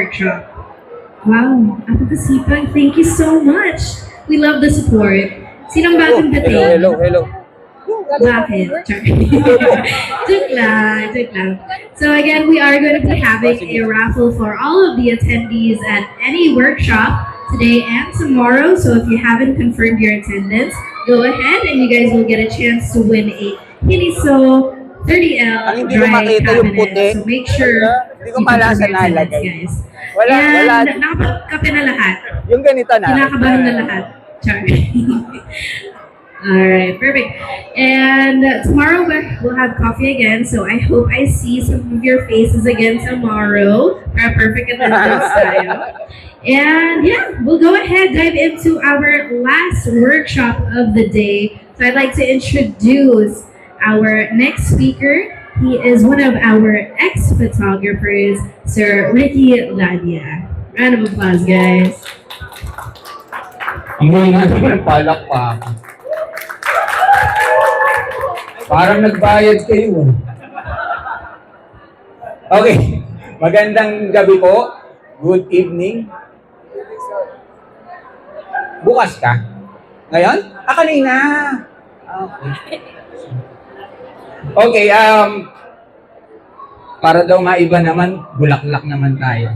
workshop. Wow, apakasipag. Thank you so much. We love the support. Sinong bagong dating? Hello. Bakit? Char. Joke lang, joke lang. So again, we are going to be having a raffle for all of the attendees at any workshop today and tomorrow. So if you haven't confirmed your attendance, go ahead and you guys will get a chance to win a Hiniso 30L Ang hindi ko dry makita yung puti. cabinet. So make sure Hindi ko you confirm malasa your attendance, nalagay. guys. Wala. And nakapagkape na lahat. Yung ganito na. Kinakabahan na lahat. Char. Alright, perfect. And tomorrow we'll have coffee again, so I hope I see some of your faces again tomorrow. Para perfect attendance tayo. And yeah, we'll go ahead, dive into our last workshop of the day. So I'd like to introduce our next speaker. He is one of our ex-photographers, Sir Ricky Ladia. Round of applause, guys. Ang mga naman palak pa. Parang nagbayad kayo. Okay. Magandang gabi po. Good evening. Bukas ka? Ngayon? Kanina. Okay. Okay, para daw maiba naman, bulaklak naman tayo.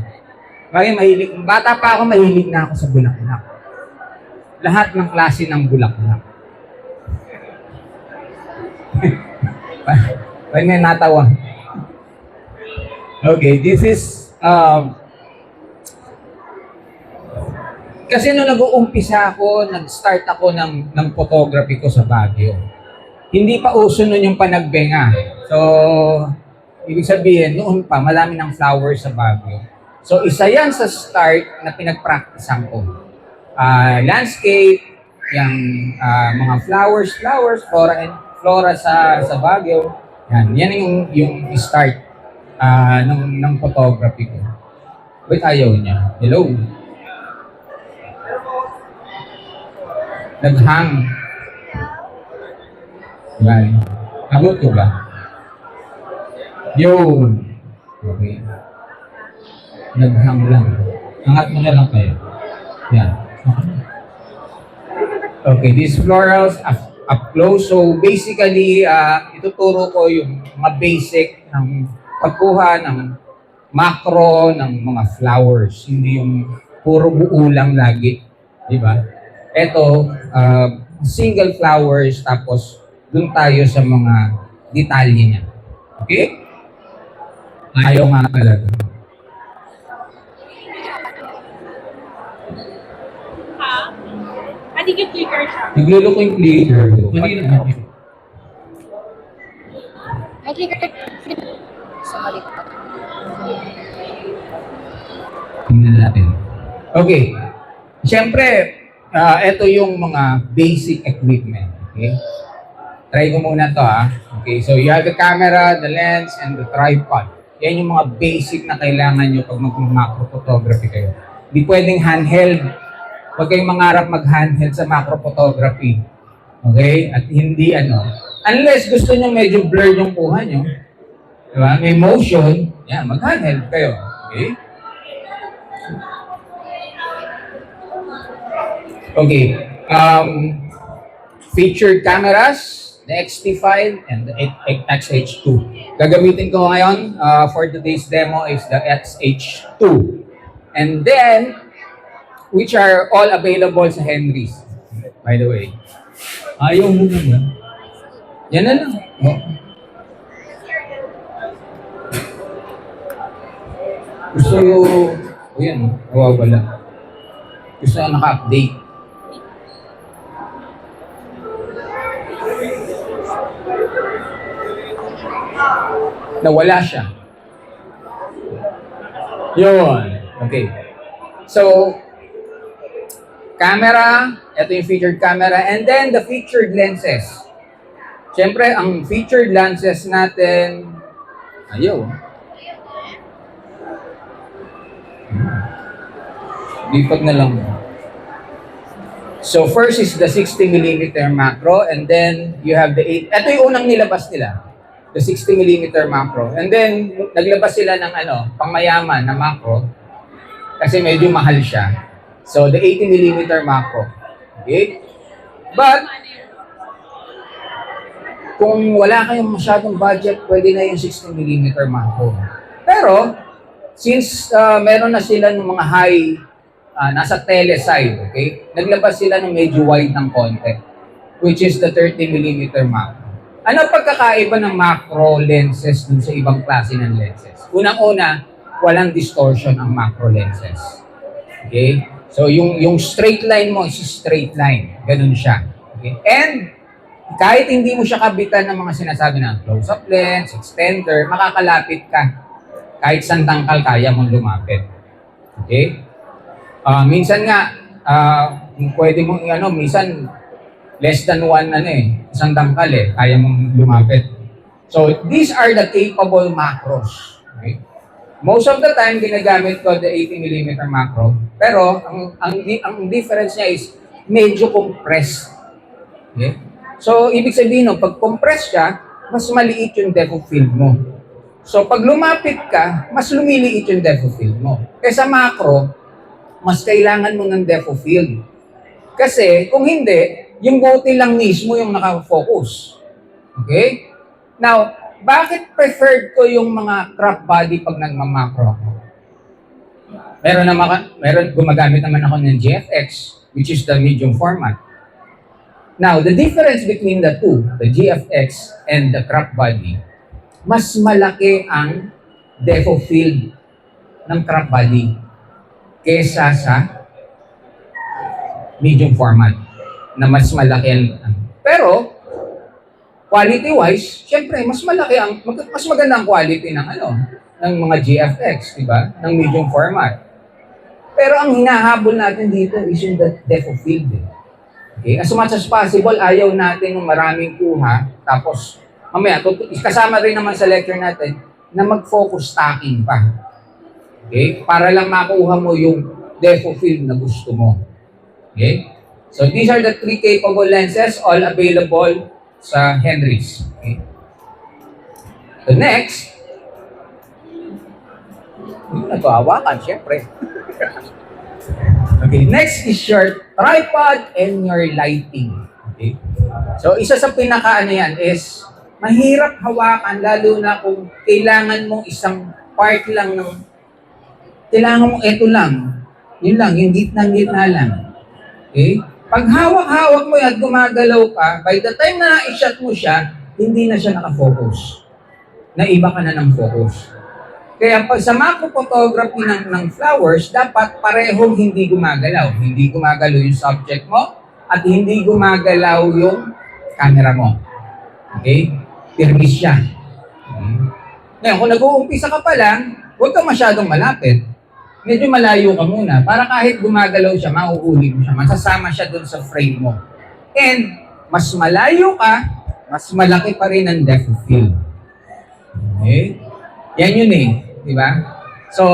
Bata pa ako, mahilig na ako sa bulaklak. Lahat ng klase ng bulaklak. Ba't nga natawa? Okay, this is, kasi nung nag-uumpisa ako, nag-start ako ng photography ko sa Baguio. Hindi pa uso nun yung panagbenga. So, ibig sabihin, noon pa, marami ng flowers sa Baguio. So, isa yan sa start na pinag-practicean ko. Landscape, yung mga flowers, flora sa Baguio. Yan yung start ng photography ko. Wait, ayaw niya. Hello? Naghang. Yan. Abot ko ba? Yun. Okay. Naghang lang. Angat mo na lang kayo. Yan. Okay, these florals up close. So basically, ituturo ko yung mga basic ng pagkuha ng macro ng mga flowers. Hindi yung puro buo lang lagi. Diba? Ito, single flowers, tapos dun tayo sa mga detalye niya. Okay? Ayaw nga talaga. Hindi yung clicker siya. Naglolo ko yung clicker. Kanina natin. May clicker. Sa mali. Tingnan natin. Okay. Siyempre, ito yung mga basic equipment. Okay? Try ko muna to Okay, so you have the camera, the lens, and the tripod. Yan yung mga basic na kailangan nyo pag mag-macro photography kayo. Hindi pwedeng handheld. Huwag kayong mangarap mag-handheld sa macro photography. Okay? At hindi unless gusto nyo medyo blurred yung kuha nyo, diba? May motion, yan, mag-handheld kayo. Okay? Okay. Featured cameras, the XT5 and the XH2. Gagamitin ko ngayon for today's demo is the XH2. And then, which are all available sa Henry's, by the way. Ayaw mo naman. Yan na lang. Oh. Gusto yan, nawawala. Gusto ko naka-update. Nawala siya. Yun. Okay. So, camera, ito yung featured camera, and then the featured lenses. Siyempre, ang featured lenses natin, ayaw. Lipat na lang. So, first is the 60mm macro, and then you have the 8. Ito yung unang nilabas nila. The 60mm macro. And then, naglabas sila ng pangmayaman na macro. kasi medyo mahal siya. So, the 80mm macro. Okay? But, kung wala kayong masyadong budget, pwede na yung 60mm macro. Pero, since meron na sila ng mga high, nasa tele side, okay? Naglabas sila ng medyo wide ng konti, which is the 30mm macro. Ano pagkakaiba ng macro lenses dun sa ibang klase ng lenses? Unang-una, walang distortion ang macro lenses. Okay? So, yung straight line mo is straight line. Ganun siya. Okay? And, kahit hindi mo siya kabitan ng mga sinasabi na close-up lens, extender, makakalapit ka. Kahit saan tangkal, kaya mong lumapit. Okay? Minsan nga, pwede mong, minsan, less than one, isang tangkal kaya mong lumapit. So, these are the capable macros. Okay? Most of the time, ginagamit ko the 80mm macro. Pero, ang difference niya is medyo compressed. Okay? So, ibig sabihin, pag compressed siya, mas maliit yung depth of field mo. So, pag lumapit ka, mas lumiliit yung depth of field mo. Kaya sa macro, mas kailangan mo ng depth of field. Kasi, kung hindi, yung buti lang mismo yung nakafocus. Okay? Now, bakit preferred ko yung mga crop body pag nagmamacro ako? Meron gumagamit naman ako ng GFX, which is the medium format. Now, the difference between the two, the GFX and the crop body, mas malaki ang depth of field ng crop body kesa sa medium format na mas malaki ang... Pero, quality-wise, syempre, mas maganda ang quality ng ng mga GFX, di ba? Ng medium format. Pero ang hinahabol natin dito is yung depth of field. Okay? As much as possible, ayaw natin ng maraming kuha. Tapos, mamaya, kasama rin naman sa lecture natin na mag-focus stacking pa. Okay? Para lang makuha mo yung depth of field na gusto mo. Okay? So, these are the 3 capable lenses, all available sa Henry's. Okay? So next, hindi na ito hawakan, syempre. Okay, next is your tripod and your lighting. Okay? So, isa sa yan is, mahirap hawakan, lalo na kung kailangan mong isang part lang ng, kailangan mong ito lang. Yun lang, yung gitna lang. Okay? Pag hawak-hawak mo yan at gumagalaw ka, by the time na i-shot mo siya, hindi na siya nakafocus. Naiba ka na ng focus. Kaya pag sa macro photography ng flowers, dapat parehong hindi gumagalaw. Hindi gumagalaw yung subject mo at hindi gumagalaw yung camera mo. Okay? Pirmis siya. Okay? Ngayon, kung nag-uumpisa ka pa lang, huwag ka masyadong malapit. Medyo malayo ka muna para kahit gumagalaw siya, mauuli mo siya, masasama siya dun sa frame mo. And, mas malayo ka, mas malaki pa rin ang depth of field. Okay? Yan yun di ba? So,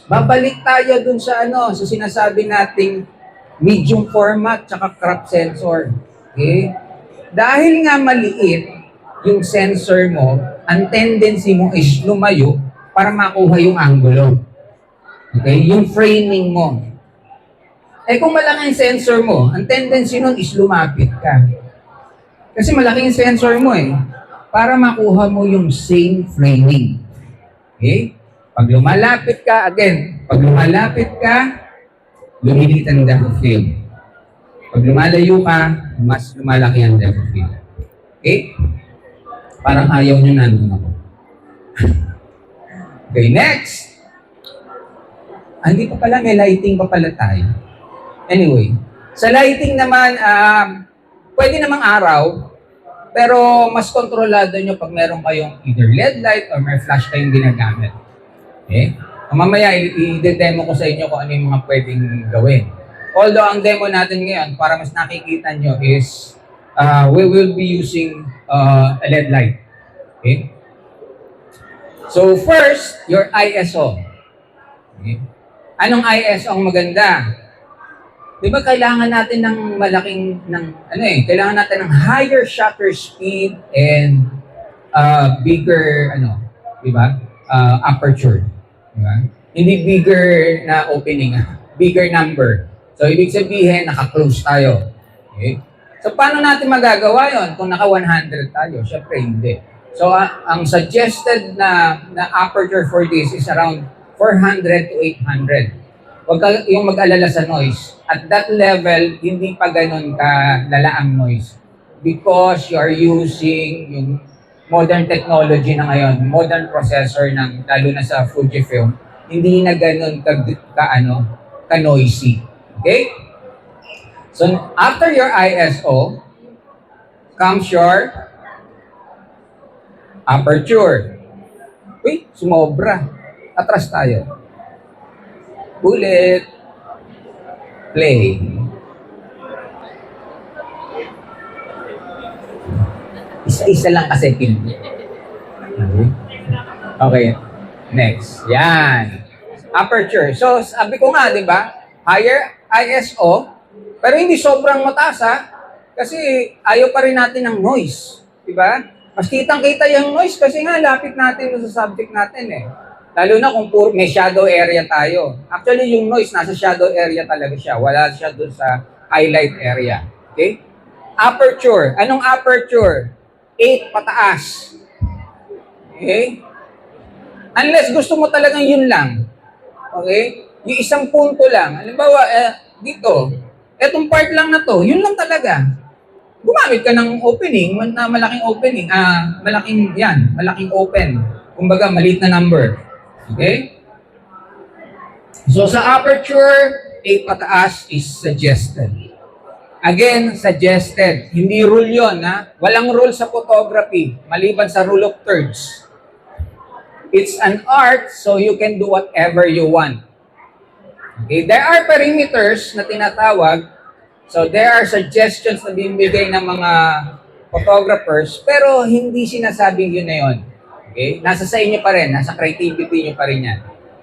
babalik tayo dun sa sa sinasabi nating medium format tsaka crop sensor. Okay? Dahil nga maliit yung sensor mo, ang tendency mo is lumayo para makuha yung angulo. Okay? Yung framing mo. Kung malaki yung sensor mo, ang tendency nun is lumapit ka. Kasi malaki yung sensor mo para makuha mo yung same framing. Okay? Pag lumalapit ka, lumiliit ang depth of field. Pag lumalayo ka, mas lumalaki ang depth of field. Okay? Parang ayaw nyo nandun ako. Okay, next. Hindi pa pala, may lighting pa pala tayo. Anyway, sa lighting naman, pwede namang araw, pero mas kontrolado nyo pag meron kayong either LED light or may flash kayong ginagamit. Okay? Mamaya, i-demo ko sa inyo kung ano yung mga pwedeng gawin. Although, ang demo natin ngayon, para mas nakikita nyo is, we will be using a LED light. Okay? So, first, your ISO. Okay? Anong ISO ang maganda? Di ba kailangan natin ng kailangan natin ng higher shutter speed and bigger, di ba? Aperture. Diba? Hindi bigger na opening, bigger number. So, ibig sabihin, naka-close tayo. Okay? So, paano natin magagawa yon kung naka 100 tayo? Siyempre, hindi. So, ang suggested na aperture for this is around 400 to 800. Huwag ka yung mag-alala sa noise. At that level, hindi pa ganun ka lala ang noise. Because you are using yung modern technology na ngayon, modern processor ng, lalo na sa Fujifilm, hindi na ganun ka noisy. Okay? So, after your ISO, comes your aperture. Uy, sumobra. Atras tayo. Ulit. Play. Isa-isa lang kasi pin. Okay. Next. Yan. Aperture. So, sabi ko nga, di ba? Higher ISO, pero hindi sobrang mataas ha. Kasi ayaw pa rin natin ng noise. Di ba? Mas kitang-kita yung noise kasi nga lapit natin sa subject natin eh. Lalo na kung may shadow area tayo. Actually, yung noise nasa shadow area talaga siya. Wala siya doon sa highlight area. Okay? Aperture. Anong aperture? 8 pataas. Okay? Unless gusto mo talagang yun lang. Okay? Yung isang punto lang. Halimbawa, dito, etong part lang na to, yun lang talaga. Gumamit ka ng opening, na malaking opening, malaking open. Kumbaga, maliit na number. Okay? So, sa aperture, 8 pataas is suggested. Again, suggested. Hindi rule yun, ha? Walang rule sa photography, maliban sa rule of thirds. It's an art, so you can do whatever you want. Okay? There are perimeters na tinatawag. So, there are suggestions na binibigay ng mga photographers, pero hindi sinasabing yun na yun. Okay? Nasa sa inyo pa rin, nasa creativity nyo pa rin yan.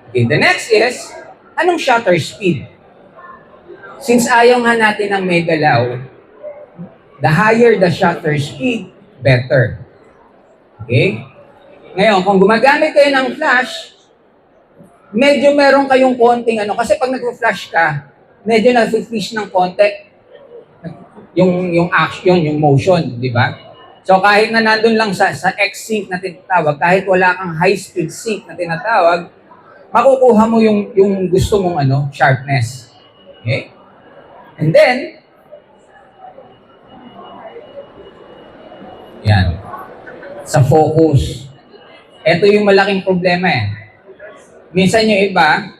Okay, the next is, anong shutter speed? Since ayaw nga natin ng may galaw, the higher the shutter speed, better. Okay? Ngayon, kung gumagamit kayo ng flash, medyo meron kayong konting kasi pag nag-flash ka, medyo na-fish ng konti yung action, yung motion, di ba? So kahit na nandun lang sa X-sync na tinatawag, kahit wala kang high-speed sync na tinatawag, makukuha mo yung gusto mong sharpness. Okay? And then, yan, sa focus. Ito yung malaking problema eh. Minsan yung iba,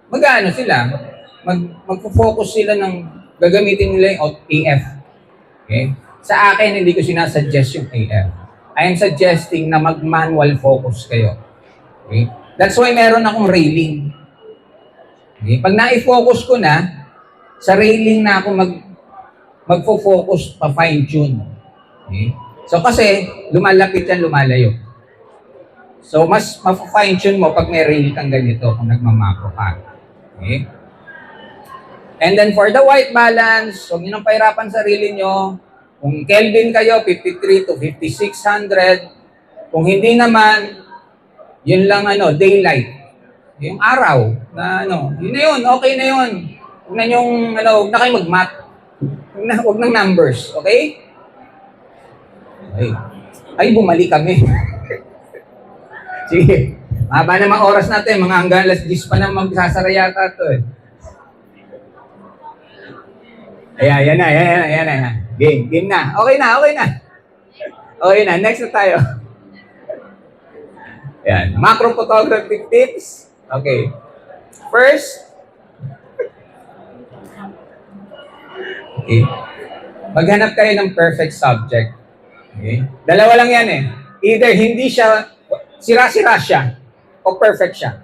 mag-ano sila, mag-focus sila gagamitin nila yung AF. Okay? Sa akin, hindi ko sinasuggest yung AF. I am suggesting na mag-manual focus kayo. Okay? That's why meron akong railing. Okay? Pag na-focus ko na, sa railing na ako magfo-focus pa fine-tune. Okay? So kasi, lumalapit yan, lumalayo. So, mas ma-fine-tune mo pag may rail kang ganito kung nagmamako ka. Okay? And then for the white balance, huwag nyo nang pahirapan sa sarili nyo. Kung Kelvin kayo, 53 to 5600. Kung hindi naman, yun lang daylight. Yung araw na yun na yun, okay na yun. Huwag na yung, huwag na kayo mag-math. Huwag ng numbers, okay? Okay. Ay, bumalik kami. Sige. Mahaba na mga oras natin. Mga hanggang alas 10 pa na magsasara yata ito eh. Ayan na. Game na. Okay na. Okay na. Next na tayo. Ayan. Macro photographic tips. Okay. First, okay. Maghanap kayo ng perfect subject. Okay? Dalawa lang yan eh. Either hindi siya, sira-sira siya, o perfect siya.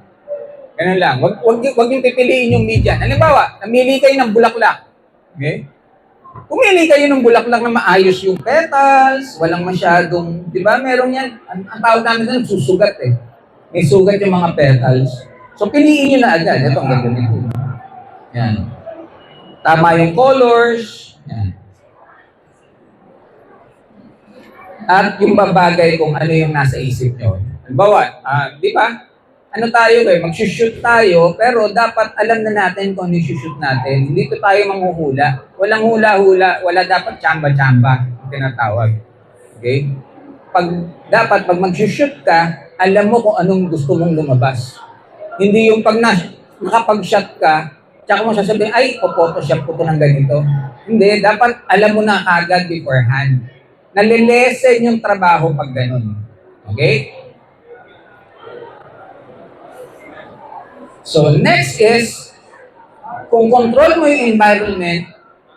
Ganun lang. Wag yung pipiliin yung median. Halimbawa, namili kayo ng bulaklak. Okay? Pumili kayo ng bulaklak na maayos yung petals, walang masyadong, di ba, meron yan. Ang tawag namin doon, susugat eh. May sugat yung mga petals. So, piliin nyo na agad. Ito, ang ganda nito. Yan. Tama yung colors. Yan. At yung babagay kung ano yung nasa isip nyo. Halimbawa, di ba? ano tayo mag-shoot tayo, pero dapat alam na natin kung ano yung shoot natin. Hindi to tayo manghuhula. Walang hula-hula, wala dapat tsamba-tsamba, tinatawag. Okay? Dapat pag mag-shoot ka, alam mo kung anong gusto mong lumabas. Hindi yung pag nakapag-shot ka, tsaka mo sasabihin, ay, po-photoshop ko to ng ganito. Hindi, dapat alam mo na kagad beforehand. Nalilesen yung trabaho pag ganun. Okay? So, next is, kung control mo yung environment,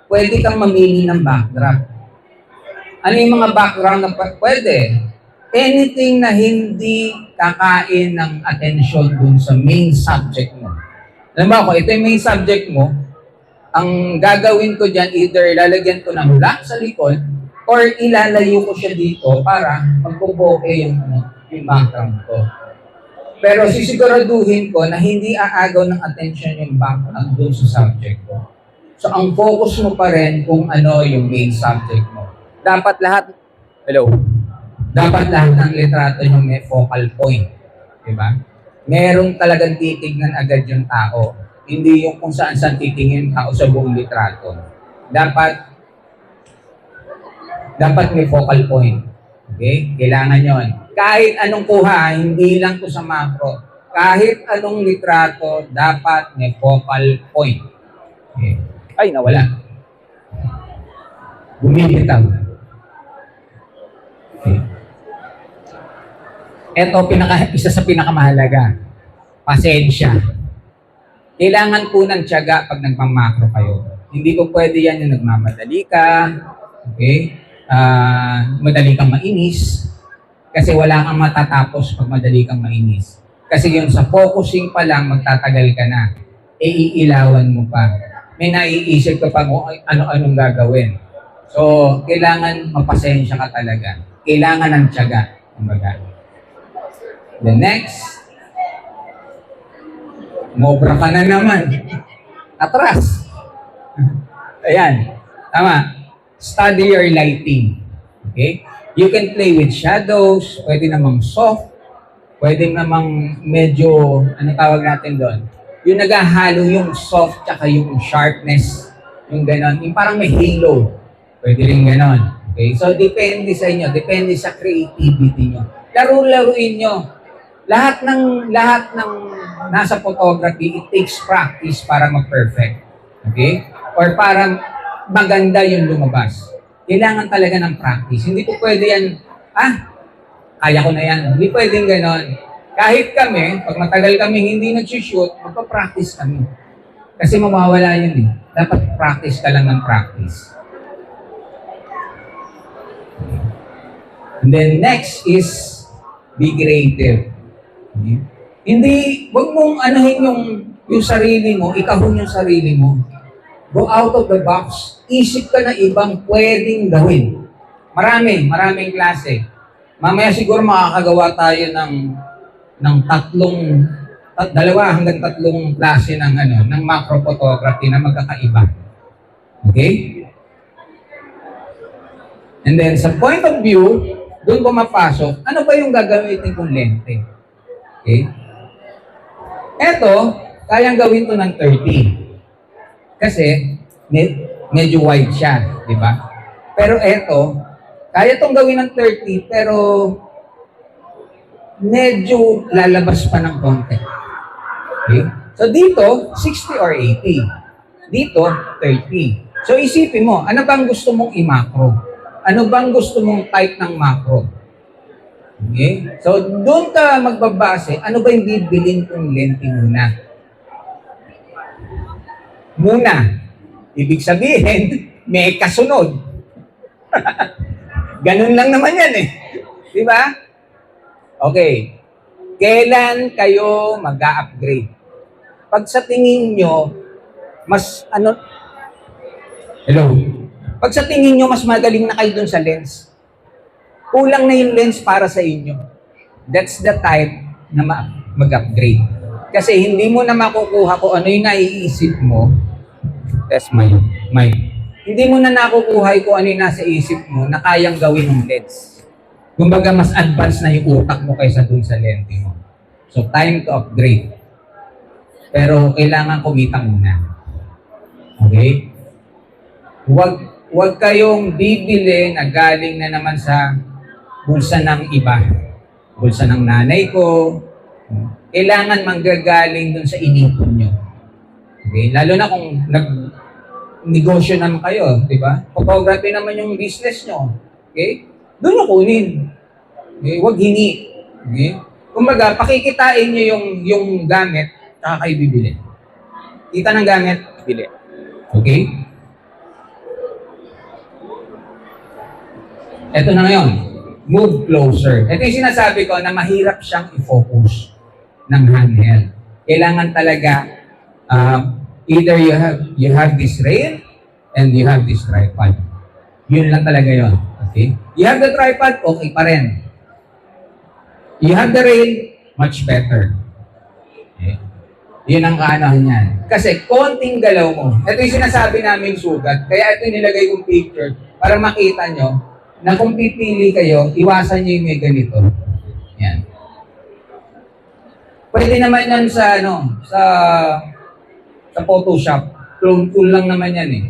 pwede kang mamili ng backdrop. Ano yung mga background na pwede? Anything na hindi kakain ng attention dun sa main subject mo. Alam mo ako, ito yung main subject mo, ang gagawin ko dyan, either lalagyan ko ng black sa likod, or ilalayo ko siya dito para magbuboke yung background ko. Pero sisiguraduhin ko na hindi aagaw ng attention yung background dun sa subject ko. So, ang focus mo pa rin kung ano yung main subject mo. Dapat lahat ng litrato nyo may focal point. Diba? Merong talagang titignan agad yung tao. Hindi yung kung saan-saan titingin tao sa buong litrato. Dapat may focal point. Okay? Kailangan yon. Kahit anong kuha, hindi lang to sa macro. Kahit anong litrato, dapat may focal point. Okay. Ay, nawala. Bumibitaw. Okay. Ito, isa sa pinakamahalaga. Pasensya. Kailangan po ng tiyaga pag nagmamakro kayo. Hindi po pwede yan yung nagmamadali ka. Okay? Madali kang mainis. Kasi wala kang matatapos pag madali kang mainis. Kasi yun sa focusing pa lang, magtatagal ka na. Iilawan mo pa. May naiisip ka pa kung ano-anong gagawin. So, kailangan mapasensya ka talaga. Kailangan ng tiyaga. Kumbaga. The next, mobra ka na naman. Atras. Ayan. Tama. Study your lighting. Okay? You can play with shadows, pwede namang soft, pwede namang medyo, ano tawag natin doon? Yung naghahalo yung soft tsaka yung sharpness, yung ganon. Yung parang may halo. Pwede rin ganon. Okay? So, depende sa inyo. Depende sa creativity nyo. Laro-laruin nyo. Lahat ng nasa photography, it takes practice para mag-perfect. Okay? Or para maganda yung lumabas. Kailangan talaga ng practice. Hindi po pwede yan, kaya ko na yan. Hindi pwedeng ganon. Kahit kami, pag matagal kami hindi nag-shoot, magpa-practice kami. Kasi mawawala yun eh. Dapat practice ka lang ng practice. And then next is be creative. Okay? Hindi, wag mong anuhin yung sarili mo, ikahon yung sarili mo. Go out of the box. Isip ka na ibang pwedeng gawin. Maraming klase. Mamaya siguro makakagawa tayo ng 2 hanggang 3 klase ng macro photography na magkakaiba. Okay? And then sa point of view, doon pumapasok, ano ba yung gagamitin kong lente? Okay? Eto, kayang gawin to ng 30. Kasi, medyo wide siya, di ba? Pero eto, kaya itong gawin ng 30, pero medyo lalabas pa ng konti. Okay? So dito, 60 or 80. Dito, 30. So isipin mo, ano bang gusto mong i-macro? Ano bang gusto mong type ng macro? Okay? So doon ka magbabase, ano ba yung bibilin kong lente muna? Ibig sabihin, may kasunod. Ganun lang naman yan eh. Di ba? Okay. Kailan kayo mag-a-upgrade? Pag sa tingin nyo, Pag sa tingin nyo, mas magaling na kayo dun sa lens. Kulang na yung lens para sa inyo. That's the time na mag-upgrade. Kasi hindi mo na makukuha kung ano yung naiisip mo. That's my. Hindi mo na nakukuha kung ano yung nasa isip mo na kayang gawin ng lens. Kumbaga, mas advanced na yung utak mo kaysa dun sa lente mo. So, time to upgrade. Pero kailangan kumita muna. Okay? Huwag kayong bibili na galing na naman sa bulsa ng iba. Bulsa ng nanay ko. Kailangan manggagaling dun sa inipon nyo. Okay? Lalo na kung nag-negosyo naman kayo, di ba? Photography naman yung business nyo. Okay? Doon nyo kunin. Okay? Huwag hini. Okay? Kumbaga, pakikitain nyo yung gamit, saka kayo bibili. Kita ng gamit, bili. Okay? Ito na ngayon. Move closer. Ito yung sinasabi ko na mahirap siyang i-focus ng handheld. Kailangan talaga either you have this rail and you have this tripod. Yun lang talaga yun. Okay? You have the tripod, okay pa rin. You have the rail, much better. Okay? Yun ang kaanahan niyan. Kasi konting galaw mo. Ito yung sinasabi namin sugat. Kaya ito yung nilagay kong picture para makita nyo na kung pipili kayo, iwasan nyo yung may ganito. Yan. Pwede naman yan sa Photoshop. Tool lang naman yan eh.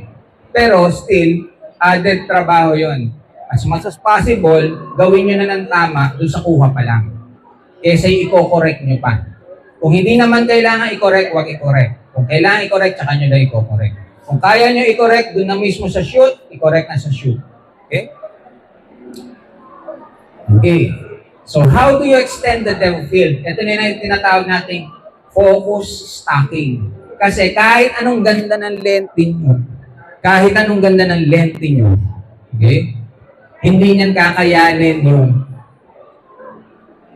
Pero still, added trabaho yon. As much as possible, gawin nyo na ng tama doon sa kuha pa lang. Kesa i-correct nyo pa. Kung hindi naman kailangan i-correct, huwag i-correct. Kung kailangan i-correct, tsaka nyo lang i-correct. Kung kaya nyo i-correct doon na mismo sa shoot, i-correct na sa shoot. Okay? Okay. So, how do you extend the depth field? Ito na yung tinatawag nating focus stacking. Kasi kahit anong ganda ng lente nyo, okay, hindi niyan kakayanin yun.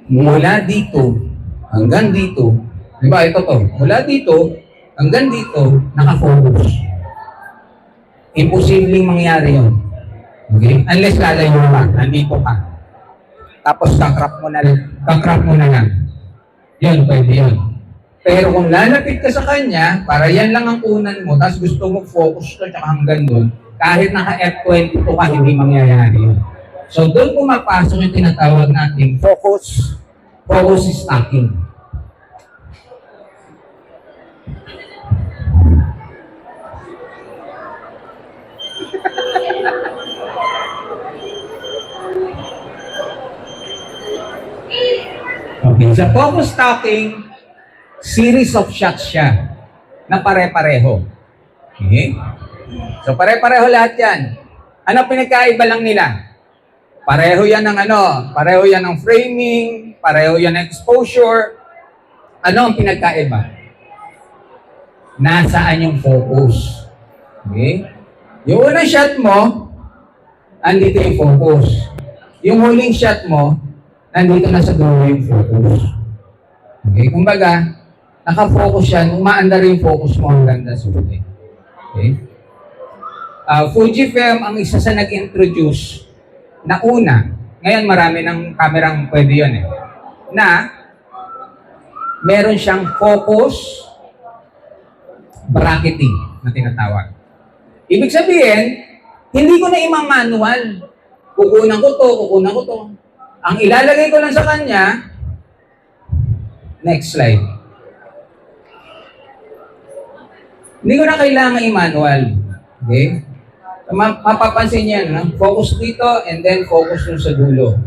Mula dito hanggang dito, di ba ito to? Mula dito hanggang dito, nakafocus. Imposibleng mangyari yun. Okay? Unless lalayo ka, nandito ka. Tapos kakrap mo na lang. Yun, pwede yun. Pero kung lalapit ka sa kanya, para yan lang ang unan mo, tapos gusto mo focus to tsaka hanggang doon, kahit naka F22 ka, hindi mangyayari yun. So doon pumapasok yung tinatawag nating focus stacking. Okay, sa focus stacking, series of shots siya na pare-pareho. Okay? So pare-pareho lahat yan. Ano pinagkaiba lang nila? Pareho yan ng pareho yan ng framing, pareho yan ng exposure. Ano ang pinagkaiba? Nasaan yung focus? Okay? Yung unang shot mo, andito yung focus. Yung huling shot mo, nandito na sa dulo yung focus. Okay? Kumbaga, naka-focus yan, umaandar yung focus mo hanggang sa huli. Okay? Fujifilm ang isa sa nag-introduce na una, ngayon marami ng kamerang pwede yun na meron siyang focus bracketing na tinatawag. Ibig sabihin, hindi ko na imang-manual. Kukunan ko to. Ang ilalagay ko lang sa kanya, next slide. Hindi ko na kailangan i-manual. Okay? Mapapansin yan, no? Focus dito and then focus dun sa dulo.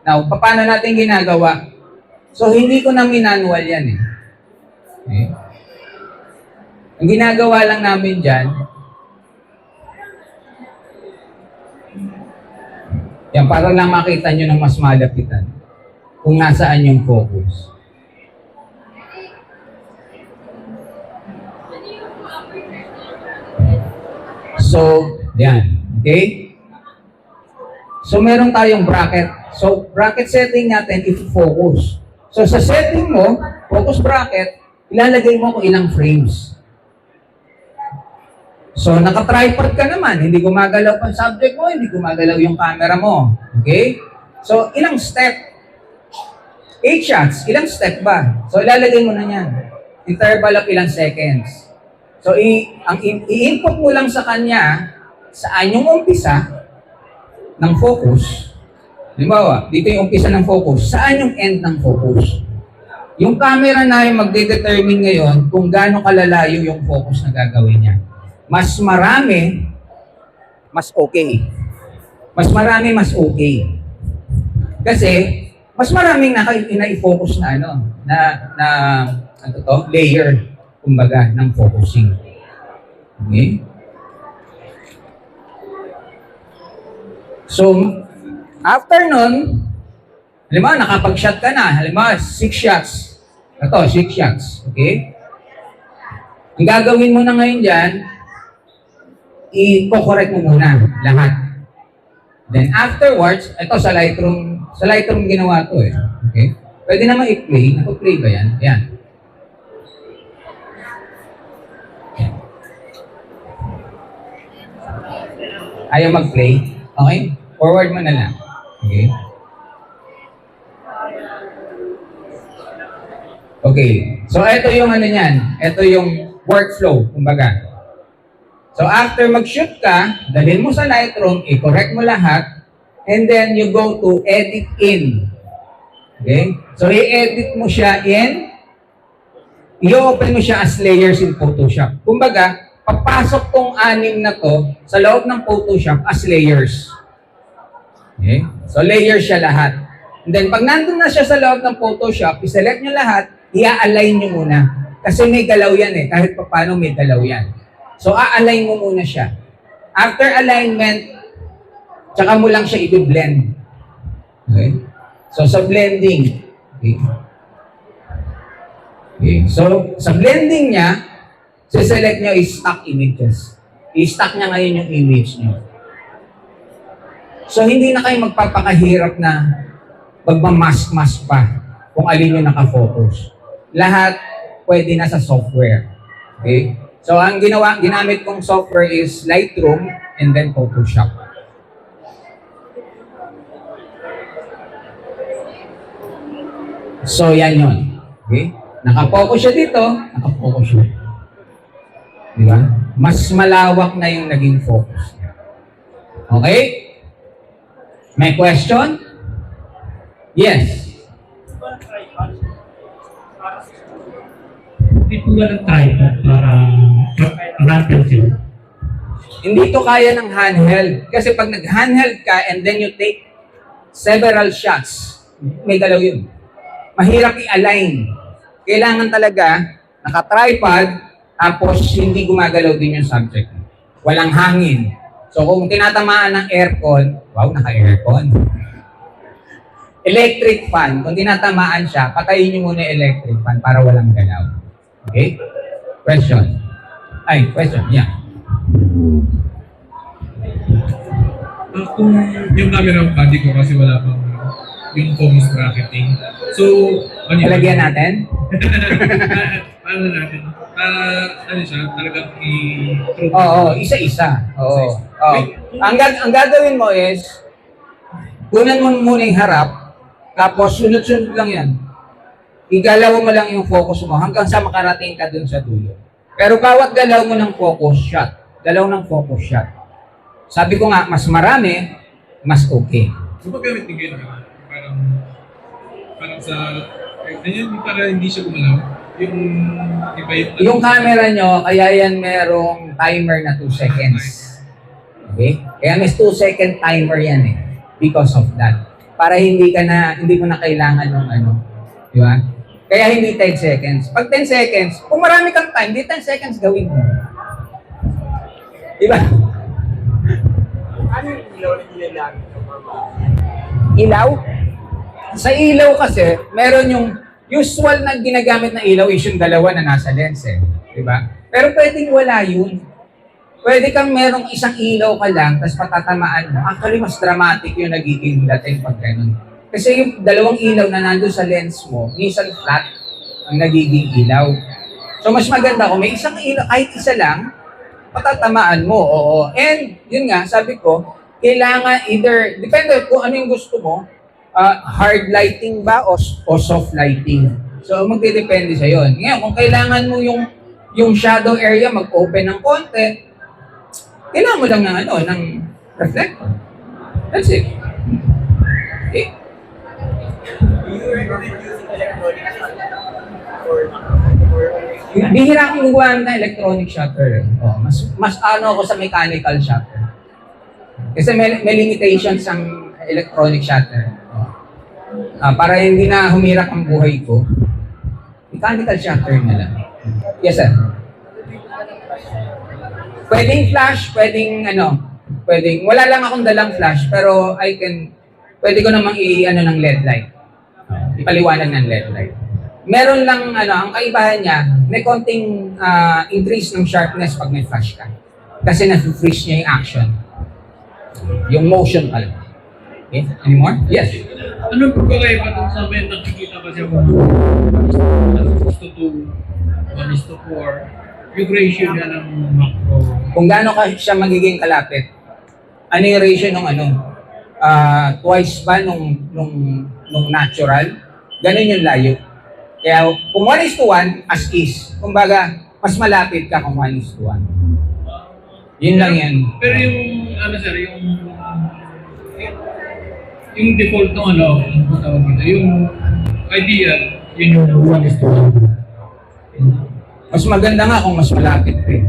Now, paano natin ginagawa? So, hindi ko na minanual yan eh. Okay? Ang ginagawa lang namin dyan, yan, para lang makita nyo ng mas malapitan kung nasaan yung focus. So, yan. Okay? So, meron tayong bracket. So, bracket setting natin, i-focus. So, sa setting mo, focus bracket, ilalagay mo kung ilang frames. So, naka-tripod ka naman. Hindi gumagalaw ang subject mo, hindi gumagalaw yung camera mo. Okay? So, ilang step? 8 shots. Ilang step ba? So, ilalagay mo na yan. Interval of ilang seconds. So, ang i-input mo lang sa kanya, saan yung umpisa ng focus. Halimbawa, dito yung umpisa ng focus. Saan yung end ng focus? Yung camera na yung magde-determine ngayon kung gaano kalalayo yung focus na gagawin niya. Mas marami, mas okay. Mas marami, mas okay. Kasi, mas maraming na-focus na ano to, layer, kumbaga, ng focusing. Okay? So, after nun, halimbawa, nakapag-shot ka na. Halimbawa, 6 shots. Ito, 6 shots. Okay? Ang gagawin mo na ngayon dyan, i-correct mo muna lahat. Then afterwards, ito sa Lightroom ginawa to eh. Okay? Pwede naman i-play. Naka-play ba yan? Yan. Yan. Ayaw mag-play? Okay? Forward mo na lang. Okay? Okay. So, ito yung ano niyan. Ito yung workflow, kumbaga. So, after mag-shoot ka, dalhin mo sa Lightroom, i-correct mo lahat, and then you go to Edit In. Okay? So, i-edit mo siya i-open mo siya as layers in Photoshop. Kumbaga, papasok tong 6 na to sa loob ng Photoshop as layers. Okay? So, layers siya lahat. And then, pag nandun na siya sa loob ng Photoshop, i-select nyo lahat, i-align nyo muna. Kasi may galaw yan eh. Kahit pa paano may galaw yan. So, a-align mo muna siya. After alignment, tsaka mo lang siya i-blend. Okay? So, sa blending. Okay. Okay. So, sa blending niya, siselect nyo is stock images. I-stock niya ngayon yung image nyo. So, hindi na kayo magpapakahirap na magmamask-mask pa kung alin yung nakafocus. Lahat pwede na sa software. Okay? So, ang ginamit kong software is Lightroom and then Photoshop. So, yan yun. Okay? Nakafocus siya dito, nakafocus siya. Di ba? Mas malawak na yung naging focus. Okay? May question? Yes. Hindi po ba ng tripod para ramp yun? Hindi to kaya ng handheld. Kasi pag nag-handheld ka and then you take several shots, may galaw yun. Mahirap i-align. Kailangan talaga naka-tripod tapos hindi gumagalaw din yung subject. Walang hangin. So kung tinatamaan ng aircon, wow, naka-aircon. Electric fan, kung tinatamaan siya, patayin nyo muna yung electric fan para walang galaw. Okay? Question. Question. Yeah. Kung yung camera ng body ko kasi wala pang yung focus bracketing. So, ano yun? Palagyan natin? Paano natin? Ano siya? Talagang Oo, isa-isa. Oo. Ang gagawin mo is, kunan mo muna yung harap, tapos sunod-sunod lang yan. Igalaw mo lang yung focus mo hanggang sa makarating ka dun sa dulo. Pero bawat galaw mo ng focus shot, galaw ng focus shot. Sabi ko nga, mas marami, mas okay. So, paggamit ng gano'n, parang sa, para hindi siya gumalaw, iba Yung camera nyo, kaya yan merong timer na 2 seconds. Okay? Kaya may 2-second timer yan eh. Because of that. Para hindi mo na kailangan ng ano. Di ba? Kaya hindi 10 seconds. Pag 10 seconds, kung marami kang time, di 10 seconds gawin mo. Di ba? Ano yung ilaw na ginagamit ng mga Ilaw? Sa ilaw kasi, meron yung usual na ginagamit na ilaw is yung dalawa na nasa lens eh. Di ba? Pero pwedeng wala yun. Pwede kang merong isang ilaw ka lang, tapos patatamaan mo. Actually, mas dramatic yung nagiging dating pag ganun. Kasi yung dalawang ilaw na nandun sa lens mo, minsan flat ang nagiging ilaw. So, mas maganda kung may isang ilaw, kahit isa lang, patatamaan mo. Oo. And, yun nga, sabi ko, kailangan either, depende kung ano yung gusto mo, hard lighting ba o soft lighting. So, magdidepende sa yon. Ngayon, kung kailangan mo yung shadow area mag-open ng konti, kailangan mo lang ng reflector. That's it. Okay. Do you recommend using electronic shot? Bihira akong gumawa ng electronic shutter. Oh, mas ano ako sa mechanical shutter. Kasi may limitations ang electronic shutter. Oh. Para hindi na humirap ang buhay ko, mechanical shutter na lang. Yes, sir. Pwedeng flash, pwedeng, wala lang akong dalang flash, pero pwede ko namang ng LED light. Ipaliwanag ng LED light. Meron lang, ang kaibahan niya, may konting increase ng sharpness pag may flash ka. Kasi na-freeze niya yung action. Yung motion pala. Okay? Anymore? Yes. Anong pagkakaiba kung sa may nakikita kasi ako? 1:2, 1:4, yung ratio niya ng macro. Kung gaano ka siya magiging kalapit, ano yung ratio ng twice ba nung natural? Ganun yung layo. Kaya kung 1:1, as is. Kumbaga, mas malapit ka kung 1:1. Yun lang yan. Pero yung, sir, yung default ng yung ideal, yun yung 1:1. Mas maganda nga kung mas malapit ka eh.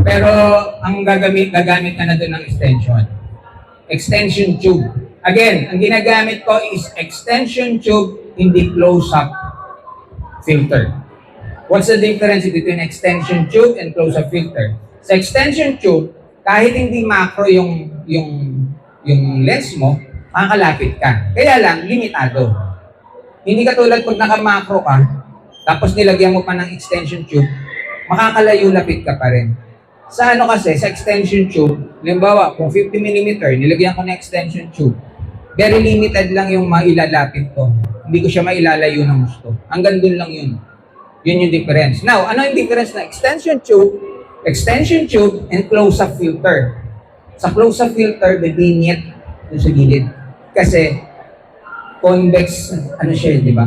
Pero ang gagamit ka na doon ng extension. Extension tube. Again, ang ginagamit ko is extension tube, hindi close-up filter. What's the difference between extension tube and close-up filter? Sa extension tube, kahit hindi macro yung lens mo, makakalapit ka. Kaya lang, limitado. Hindi katulad pag naka-macro ka, tapos nilagyan mo pa ng extension tube, makakalayo-lapit ka pa rin. Sa kasi, sa extension tube, halimbawa, kung 50mm, nilagyan ko ng extension tube, very limited lang yung mailalapit ko. Hindi ko siya mailalayo ng gusto. Hanggang dun lang yun. Yun yung difference. Now, ano yung difference na extension tube, and close-up filter? Sa close-up filter, may vignette dun sa gilid. Kasi, convex, siya, di ba?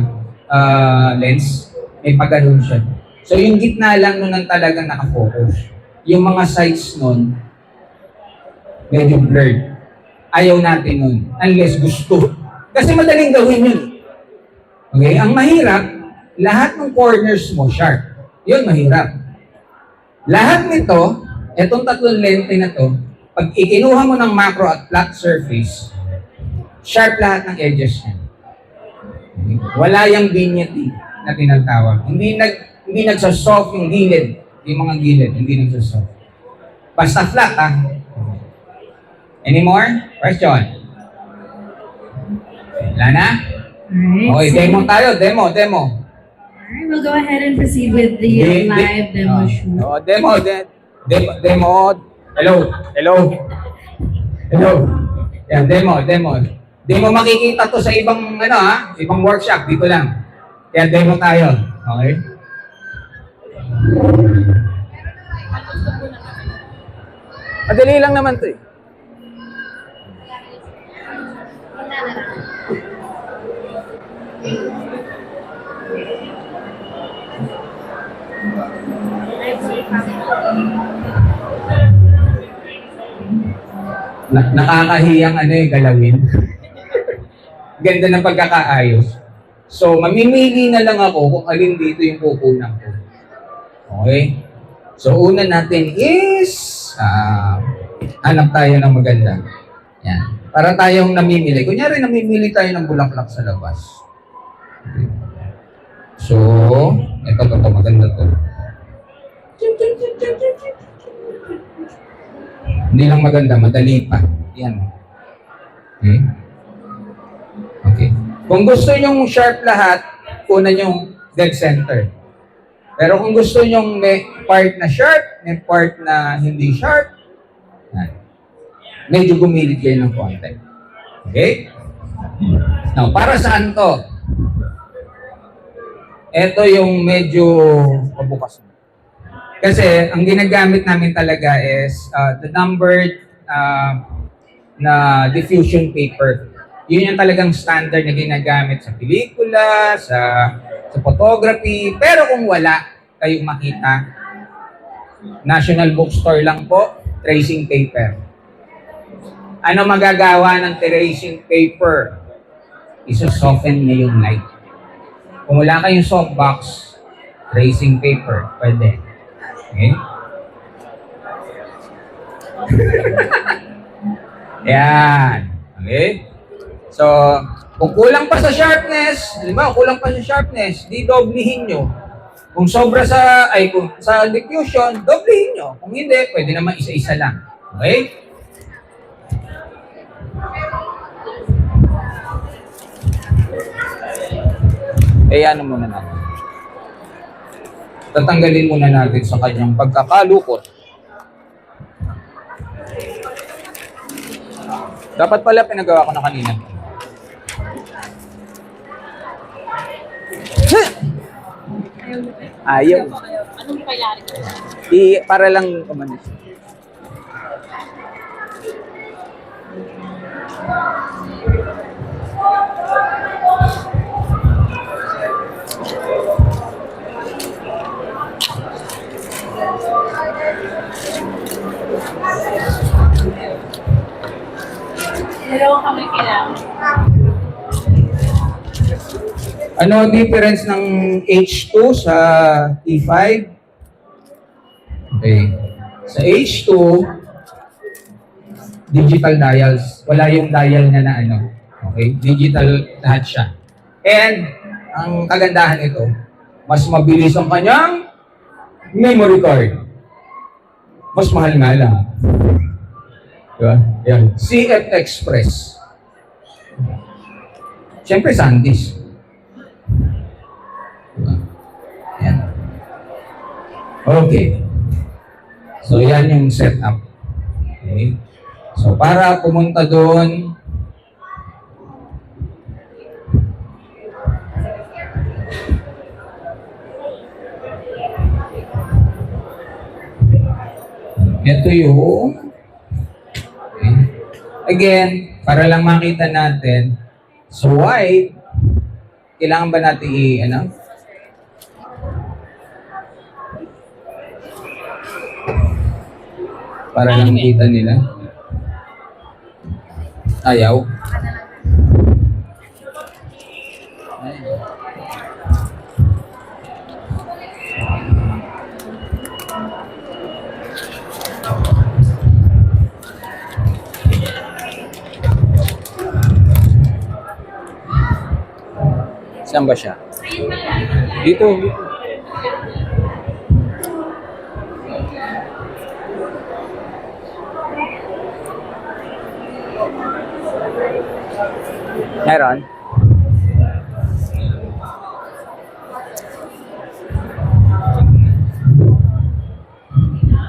Lens. May paganoon siya. So, yung gitna lang nun ang talagang nakafocus. Yung mga sides nun, medyo blurred. Ayaw natin nun. Unless gusto. Kasi madaling gawin yun. Okay? Ang mahirap, lahat ng corners mo, sharp. Yun, mahirap. Lahat nito, etong tatlong lente na to, pag ikinuha mo ng macro at flat surface, sharp lahat ng edges niya. Okay? Wala yung vignette na tinatawag. Hindi nagsasoft yung gilid. Yung mga gilid, hindi nagsasoft. Basta flat, Any more? Question? Wala na? Alright. Okay, demo tayo. Demo. Alright, we'll go ahead and proceed with the live demo shoot. Demo. Hello. Yan, demo. Demo makikita to sa ibang, ibang workshop. Dito lang. Kaya demo tayo. Okay? Madali lang naman to eh. Nakakahiyang galawin. Ganda ng pagkakaayos. So, mamimili na lang ako kung alin dito yung kukunan ko. Okay? So, una natin is, hanap tayo ng maganda. Yan. Para tayong namimili. Kunyari, namimili tayo ng bulaklak sa labas. Okay. So, ito, maganda to. Hindi lang maganda, madali pa. Yan. Okay? Okay. Kung gusto nyong sharp lahat, kunan yung dead center. Pero kung gusto nyong may part na sharp, may part na hindi sharp, medyo gumilid kayo ng konti. Okay? Now, para saan to? Ito yung medyo pabukas. Kasi ang ginagamit namin talaga is the numbered na diffusion paper. Yun yung talagang standard na ginagamit sa pelikula, sa photography. Pero kung wala kayong makita, National Bookstore lang po, tracing paper. Ano magagawa ng tracing paper? Iso-soften niya yung light. Kung wala kayong softbox, tracing paper, pwede. Okay? Yan. Okay? So, kung kulang pa sa sharpness, halimbawa kulang pa sa sharpness, di doblihin nyo. Kung sobra kung sa diffusion, doblihin nyo. Kung hindi, pwede naman isa-isa lang. Okay? Ano muna natin. Tatanggalin muna natin sa kanyang pagkakalukot. Dapat pala pinagawa ko na kanina. Ayaw. Anong kailangan ko? Para lang kumanis. Dalawang kamay kailangan. Ano ang difference ng H2 sa T5? Okay. Sa H2, digital dials. Wala yung dial na ano. Okay? Digital lahat siya. And, ang kagandahan nito, mas mabilis ang kanyang memory card. Mas mahal nga lang. Diba? Yan. CF Express. Siyempre, SanDisk. Yan. Okay. So, yan yung setup. Okay. So, para pumunta doon, ito yung okay. Again, para lang makita natin, so white, kailangan ba natin para lang makita nila? Ayaw. Saan ba siya? Dito. Meron?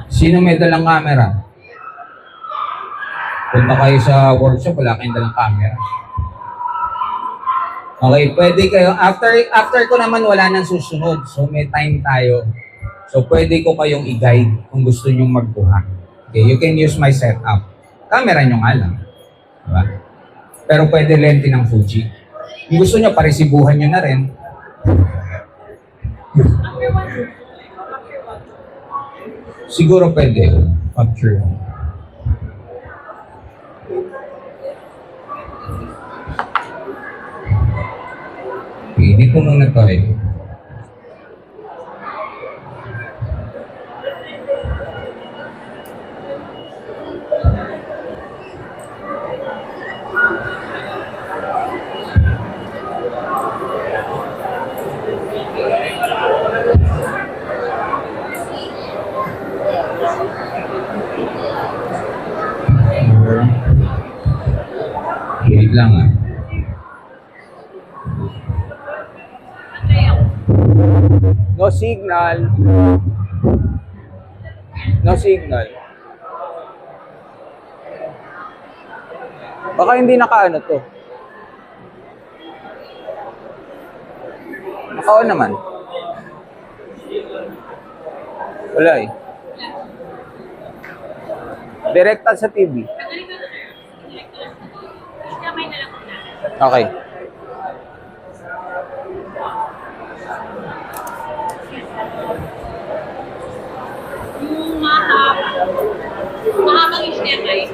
Sino may dalang camera? Punta kayo sa workshop, wala kayong dalang camera. Okay, pwede kayo. After ko naman wala nang susunod. So may time tayo. So pwede ko kayong i-guide kung gusto nyong magkuha. Okay, you can use my setup. Camera nyo nga lang. Diba? Pero pwede lente ng Fuji. Kung gusto nyo, parisibuhan nyo na rin. Siguro pwede. Capture. Okay, dito muna tayo. Wait lang ah. No signal. No signal. Baka hindi nakaano to. Naka-on naman. Wala eh. Direkta sa TV. Okay. Yung mahaba. Mahabang HDMI.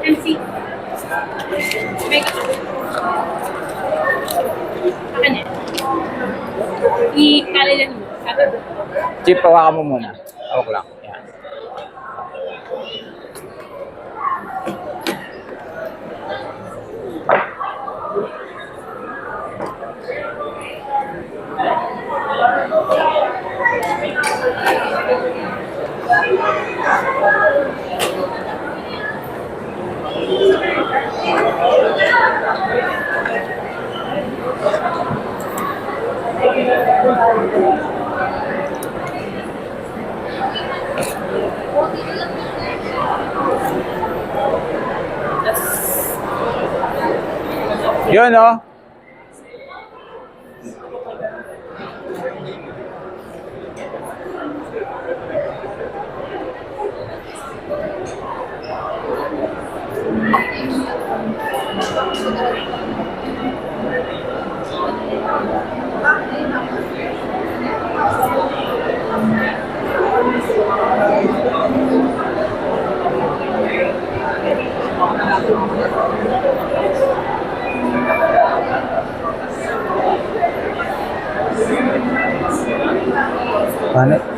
MC. Make up. Akin eh. I-kalilan mo. Sabi mo. Chip, hawakan mo muna. Hawak lang. Yan. Yun, oh.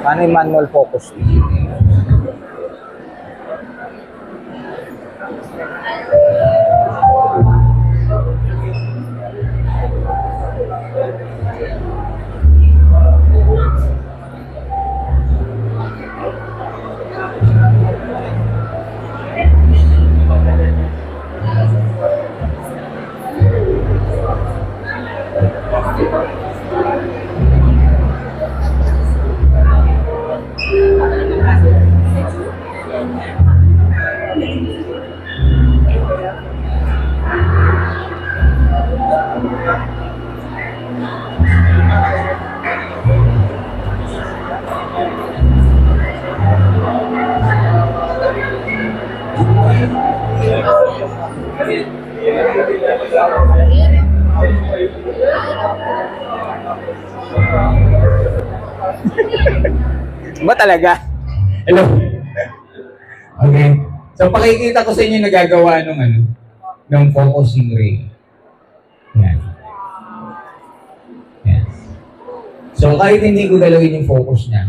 Paano yung manual focus? Ba talaga? Hello? Okay. So, pakikita ko sa inyo nagagawa ng focusing ray. Yan. Yan. So, kahit hindi ko galawin yung focus niya,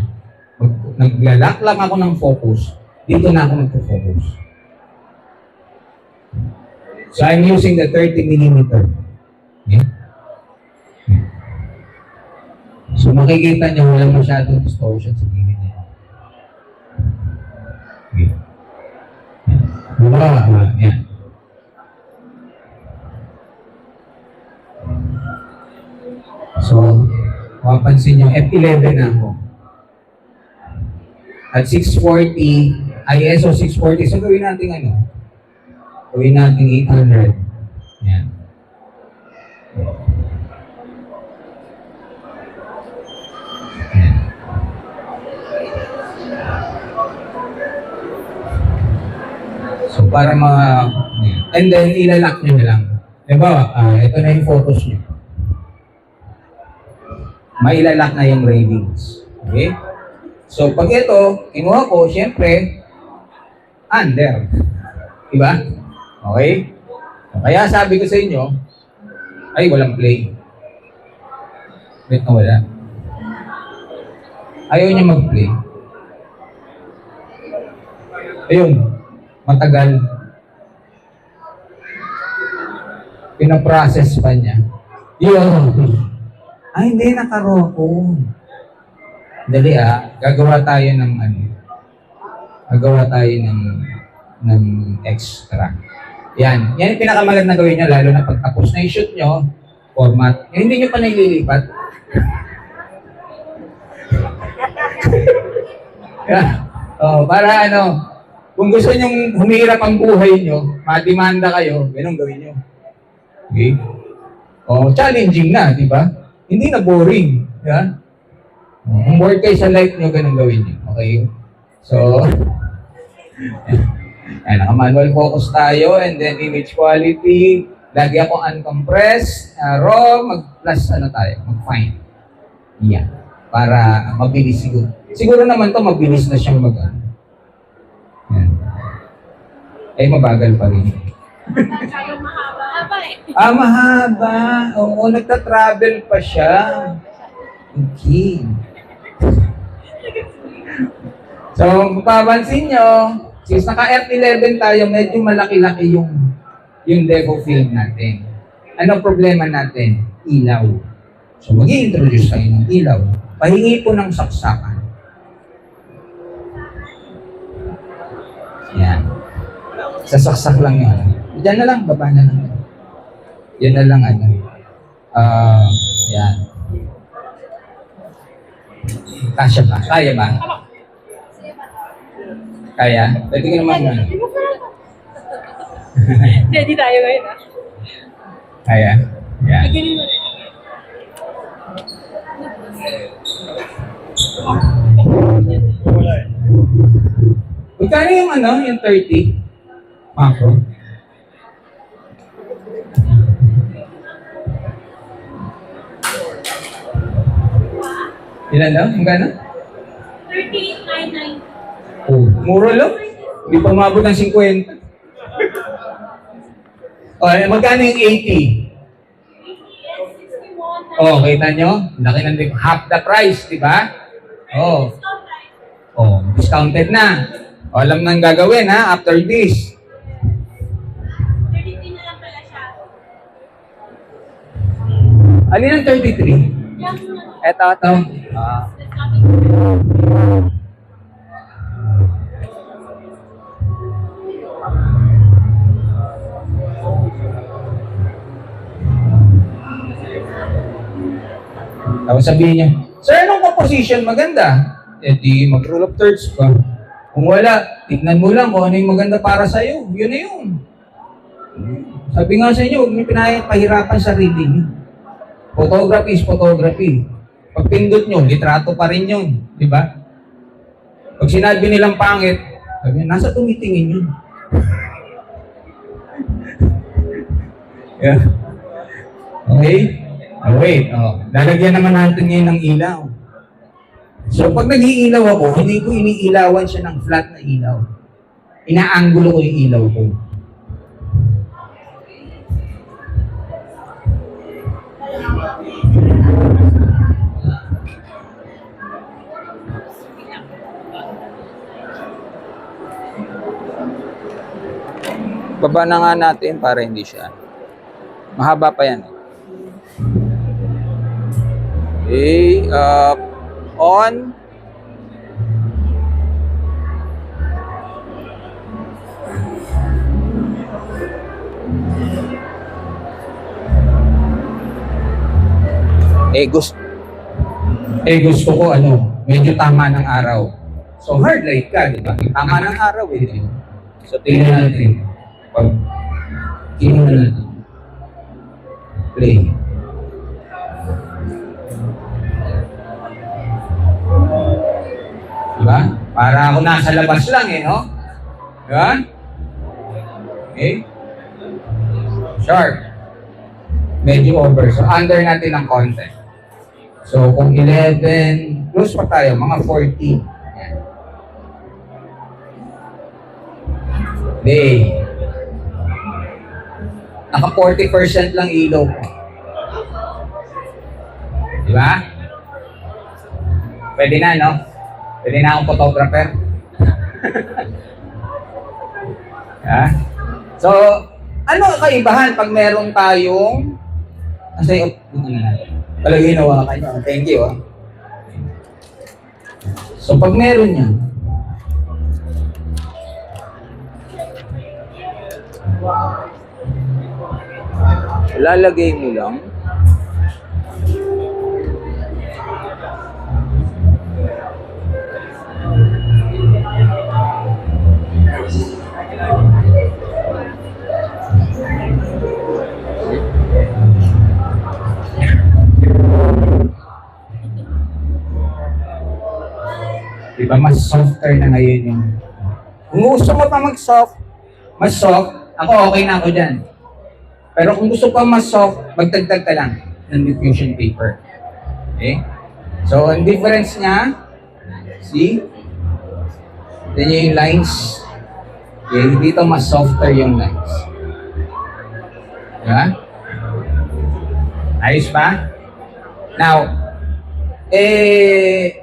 naglalak lang ako ng focus, dito na ako magpo-focus. So, I'm using the 30mm. Okay? So, makikita niyo walang masyadong distortion sa gilid niya. Okay. Yan. So, mapapansin niyo, F11 na ako. At 640, ISO 640. So, gawin natin Gawin natin 800. Yan. So, para and then, ilalak nyo na lang. Diba, ito na yung photos nyo. Mailalak na yung readings. Okay? So, pag ito, kinuha ko, syempre, under. Diba? Okay? Kaya sabi ko sa inyo, ay, walang play. Wait na wala. Ayaw niya mag-play. Ayun. Matagal. Pinaprocess pa niya. Yun. Ay, hindi, nakaroko. Dali gagawa tayo ng Gagawa tayo ng extra. Yan. Yan yung pinakamaganda na gawin nyo, lalo na pag tapos na i-shoot nyo, format. Yung hindi nyo pa naililipat. Para Kung gusto nyong humirap ang buhay nyo, madimanda kayo, ganun gawin nyo. Okay? O, challenging na, di ba? Hindi na boring. Di ba? Kung bored kayo sa life nyo, ganun gawin nyo. Okay? So, ayan, naka-manual focus tayo, and then image quality. Lagi ako uncompressed, raw, mag-plus tayo, mag-fine. Yan. Para mabilis siguro. Siguro naman to mabilis na siyang yan. Ay, mabagal pa rin. Masyadong mahaba. Haba eh. Mahaba. Oo, nagta-travel pa siya. Okay. So, mapapansin nyo, since naka-F11 tayo, medyo malaki-laki yung depth of field natin. Anong problema natin? Ilaw. So, mag-i-introduce tayo ng ilaw. Pahingi po ng saksakan. Yan. Sasaksak lang yun. Diyan na lang, baba na lang. Yan na lang, yan. Kasya ba? Kaya ba? Kaya? Pwede ka naman ano. Ready tayo ngayon ah. Kaya? Yan. Ganun mo rin. Wala eh. Magkano yung yung 30? Macro? Ilan daw? Magkano? 3899. Oh, mura lang. Hindi pa umabot ng 50. Magkano yung 80? Oh, kita nyo? Laki ng half the price, di ba? Oh. Oh, discounted na. O, alam nang gagawin ha, after this. 33 na lang pala siya. Alin ang 33? Yung Ito. Tapos sabihin niya, sir, anong composition maganda? Eh di, mag-rule of thirds ka. Kung wala, tignan mo lang kung ano yung maganda para sa'yo. Yun na yun. Sabi nga sa inyo, huwag niyo pinahirapan sarili niyo. Photography is photography. Pag pindot nyo, litrato pa rin yun. Di ba? Pag sinabi nilang pangit, sabi niya, nasa tumitingin yun. Yeah. Okay? Oh, wait. Lalagyan naman natin ngayon ng ilaw. So, pag nag-iilaw ako, hindi ko iniilawan siya ng flat na ilaw. Inaanggulo ko yung ilaw ko. Baba na nga natin para hindi siya. Mahaba pa yan. Okay, on. Gusto ko medyo tama ng araw. So hard light ka, di ba? Tama ng araw eh. So tingnan natin. Pag tingnan natin. Play. Diba? Para ako nasa labas lang eh, no? Diba? Okay? Sharp. Medyo over. So, under natin ng konti. So, kung 11, close pa tayo, mga 40. Yan. Day. Naka 40% lang ilaw ko. Diba? Pwede na, no? Pwede na akong photographer. Yeah. So, ano kaibahan pag meron tayong kasi palagi nawa kayo. Thank you. So, pag meron yan, lalagay mo lang. Diba, mas softer na ngayon yung... Kung gusto mo pa mag-soft, mas soft, ako okay na ako dyan. Pero kung gusto pa mas soft, magdagdag ka lang ng diffusion paper. Okay? So, ang difference niya, see? Then yung lines. Okay, dito mas softer yung lines. Diba? Ayos ba? Now,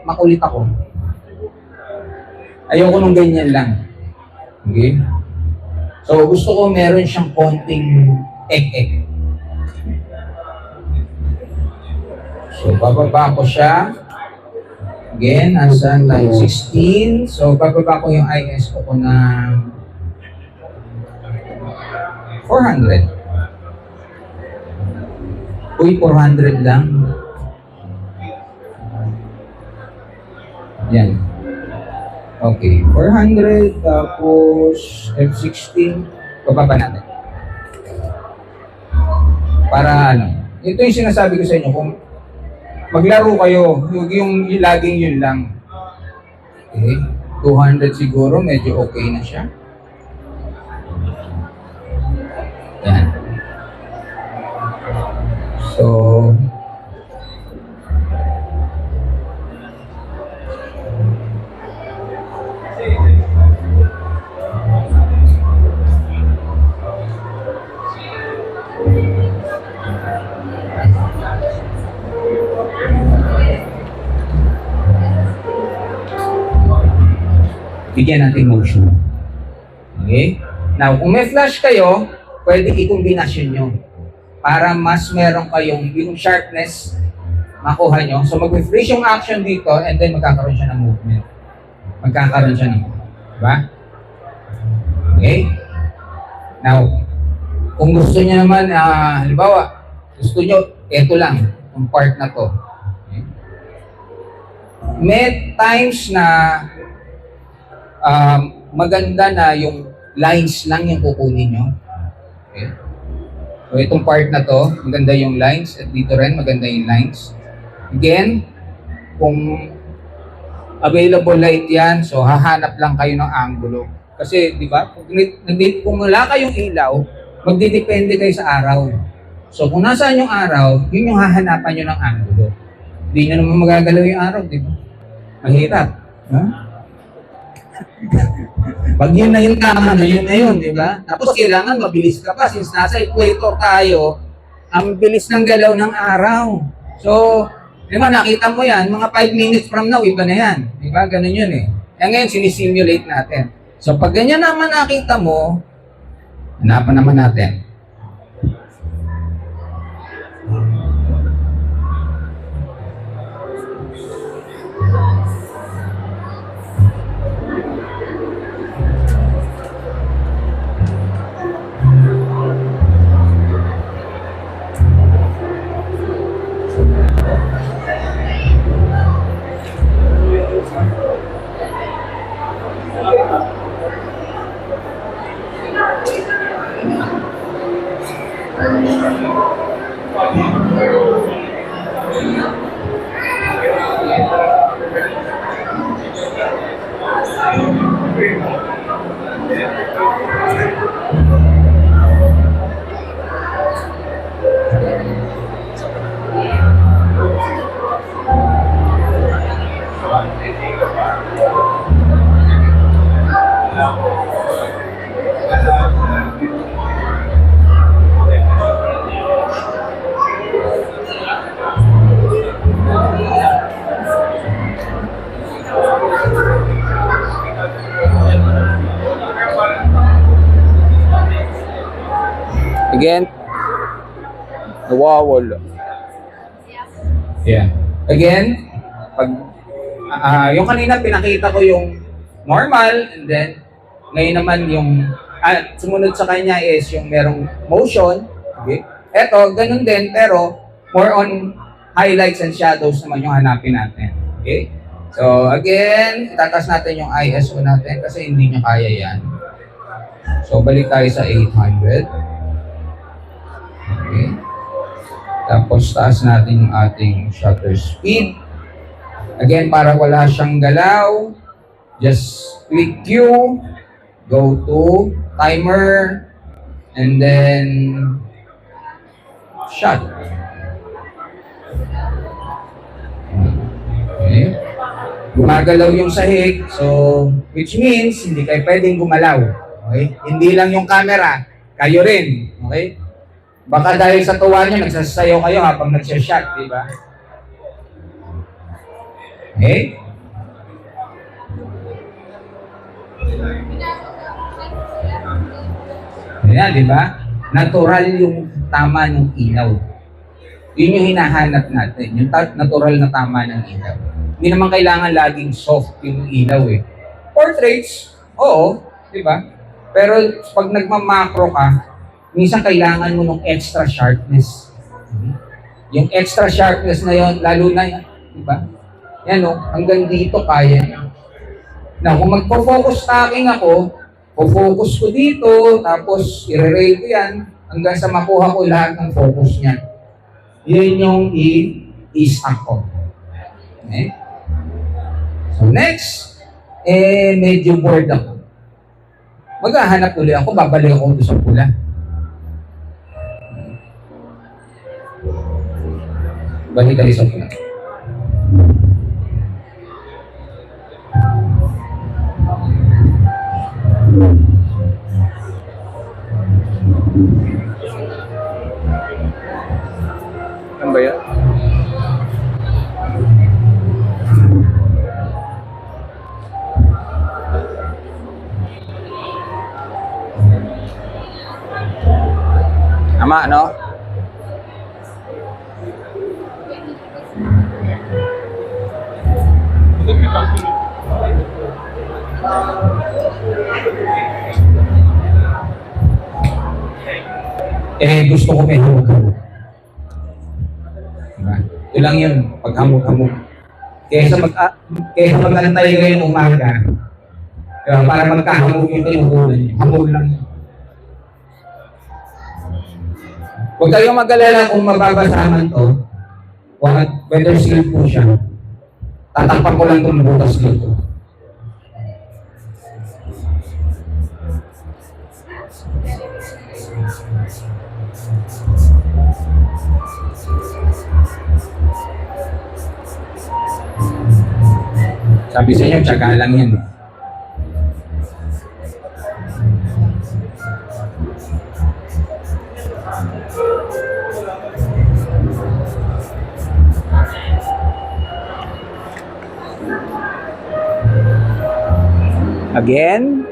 makulit ako. Ayoko nung ganyan lang. Okay? So, gusto ko meron siyang konting ek-ek. So, bababa ko siya. Again, nasa line 16. So, bababa ko yung ISO ko ng 400. Uy, 400 lang. Yan. Okay, 400, tapos F16, bababa natin. Para ano, ito yung sinasabi ko sa inyo, kung maglaro kayo, huwag yung laging yun lang. Okay, 200 siguro, medyo okay na siya. Yan. So, bigyan natin motion. Okay? Now, kung may flash kayo, pwede i-combination nyo para mas meron kayong yung sharpness makuha nyo. So, mag-freeze yung action dito and then magkakaroon siya ng movement. Magkakaroon siya ng diba? Okay? Now, kung gusto nyo naman, halimbawa, gusto nyo, eto lang, yung part na to. Okay? May times na maganda na yung lines lang yung kukunin nyo. Okay? So, itong part na to, maganda yung lines. At dito rin, maganda yung lines. Again, kung available light yan, so hahanap lang kayo ng angulo. Kasi, di ba, kung wala kayong ilaw, magdidepende kayo sa araw. So, kung nasaan yung araw, yun yung hahanapan nyo ng angulo. Hindi nyo naman magagalaw yung araw, di ba? Mahirap. Huh? Pag yun na yung tama na yun, di ba? Tapos kailangan mabilis ka pa since nasa equator tayo, ang bilis ng galaw ng araw. So, di ba, nakita mo yan, mga 5 minutes from now, iba na yan. Di ba? Ganun yun eh. Kaya ngayon, sinisimulate natin. So, pag ganyan naman nakita mo, hanapan naman natin. Again, nawawala. Yeah. Again, pag yung kanina pinakita ko yung normal and then ngayon naman yung sumunod sa kanya is yung merong motion. Okay? Eto, ganun din pero more on highlights and shadows naman yung hanapin natin. Okay? So again, tatas natin yung ISO natin kasi hindi niya kaya yan. So balik tayo sa 800. Okay. Tapos taas natin yung ating shutter speed. Again, para wala siyang galaw. Just click Q, go to timer, and then shut. Okay. Gumagalaw yung sahig, so which means hindi kayo pwedeng gumalaw. Okay? Hindi lang yung camera, kayo rin. Okay? Baka dahil sa tuwa nyo, nagsasayaw kayo habang nagsashot, di ba? Okay? Ayan, di ba? Natural yung tama ng ilaw. Yun yung hinahanap natin, yung natural na tama ng ilaw. Hindi naman kailangan laging soft yung ilaw eh. Portraits, oo, di ba? Pero pag nagmamakro ka, minsan kailangan mo ng extra sharpness. Yung extra sharpness na yon, lalo na yan, di ba? Yan o, hanggang dito kaya niya. Na kung magpo-focus stacking ako, focus ko dito, tapos i-ray ko yan, hanggang sa makuha ko lahat ng focus niya. Yun yung i-stack ko. Okay? So next, medyo bored ako. Maghahanap ulit ako, babalik ako doon sa pula. Balik tayo sa pula. Ano ba yan? Tama, no? Gusto ko may hamog-hamog. Diba? Ito lang yun, pag hamog-hamog. Kesa mag-antay ngayong umaga, diba? Para magkahamog yung tinukunan niyo. Hamog lang yun. Huwag kayong mag-alala kung mababasahan to, whether seal po siya. Tatakpan ko lang itong butas dito. Sabi sa inyo, tiyaga lang yan. Again.